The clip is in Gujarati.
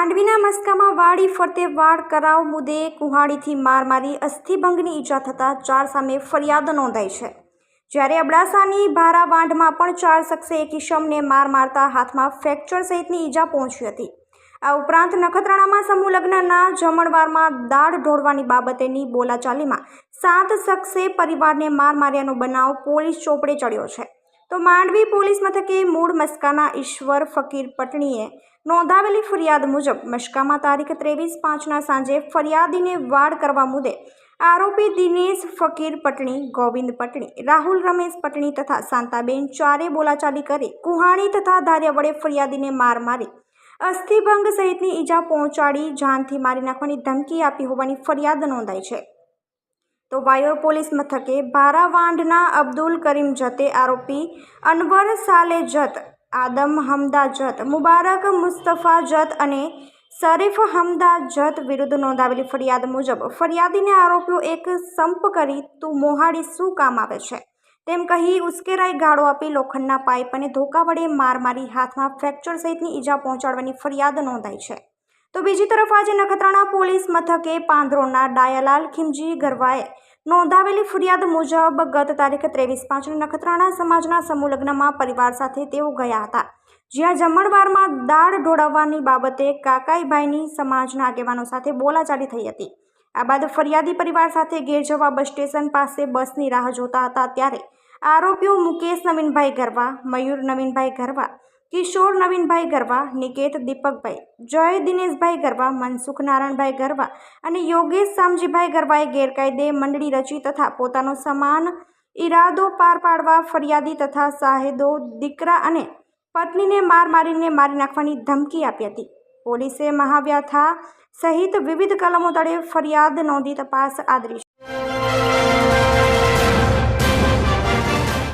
માંડવીના મસ્કામાં વાડી ફરતે વાળ કરાવ મુદ્દે કુહાડીથી માર મારી અસ્થિભંગની ઈજા થતાં 4 સામે ફરિયાદ નોંધાઈ છે। જ્યારે અબડાસાની ભારાવાંઢમાં પણ 4 શખ્સે એક ઈસમને માર મારતા હાથમાં ફ્રેક્ચર સહિતની ઈજા પહોંચી હતી। આ ઉપરાંત નખત્રાણામાં સમૂહ લગ્નના જમણવારમાં દાળ ઢોળવાની બાબતેની બોલાચાલીમાં 7 શખ્સે પરિવારને માર માર્યાનો બનાવ પોલીસ ચોપડે ચડ્યો છે। તો માંડવી પોલીસ મથકે મૂળ મસ્કાના ઈશ્વર ફકીર પટણીએ નોંધાવેલી ફરિયાદ મુજબ મસ્કામાં તારીખ 23/5ના સાંજે ફરિયાદીને વાડ કરવા મુદ્દે આરોપી દિનેશ ફકીર પટણી, ગોવિંદ પટણી, રાહુલ રમેશ પટણી તથા શાંતાબેન ચારે બોલાચાલી કરી કુહાડી તથા ધારિયા વડે ફરિયાદીને માર મારી અસ્થિભંગ સહિતની ઈજા પહોંચાડી જાનથી મારી નાખવાની ધમકી આપી હોવાની ફરિયાદ નોંધાઈ છે। તો વાયોર પોલીસ મથકે ભારાવાંઢના અબ્દુલ કરીમ જતે, આરોપી અનવર સાલે જત, આદમ હમદા જત, મુબારક મુસ્તફા જત અને શરીફ હમદા જત વિરુદ્ધ નોંધાવેલી ફરિયાદ મુજબ ફરિયાદીને આરોપીઓ એક સંપ કરી તું મોહાડી શું કામ આવે છે તેમ કહી ઉશ્કેરાઈ ગાળો આપી લોખંડના પાઇપ અને ધોકા વડે માર મારી હાથમાં ફ્રેક્ચર સહિતની ઈજા પહોંચાડવાની ફરિયાદ નોંધાઈ છે। તો બીજી તરફ આજે નખત્રાણા પોલીસ મથકે પાંદરોના ડાયાલાલ ખીમજી ગરવાએ નોંધાવેલી ફરિયાદ મુજબ ગત તારીખ 23/5 નખત્રાણા સમાજના સમૂહ લગ્નમાં પરિવાર સાથે તેઓ ગયા હતા, જ્યાં જમણવારમાં દાળ ઢોળાવવાની બાબતે કાકાઈભાઈની સમાજના આગેવાનો સાથે બોલાચાલી થઈ હતી। આ બાદ ફરિયાદી પરિવાર સાથે ઘેર જવા બસ સ્ટેશન પાસે બસની રાહ જોતા હતા ત્યારે આરોપીઓ મુકેશ નવીનભાઈ ગરવા, મયુર નવીનભાઈ ગરવા, કિશોર નવીનભાઈ ગરવા, નિકેત દીપકભાઈ, જય દિનેશભાઈ ગરવા, મનસુખ નારાયણભાઈ ગરવા અને યોગેશ શામજીભાઈ ગરવાએ ગેરકાયદે મંડળી રચી તથા પોતાનો સમાન ઈરાદો પાર પાડવા ફરિયાદી તથા શાહેદો દીકરા અને પત્નીને મારીને મારી નાખવાની ધમકી આપી હતી। પોલીસે મહાવ્યથા સહિત વિવિધ કલમો તળે ફરિયાદ નોંધી તપાસ આદરી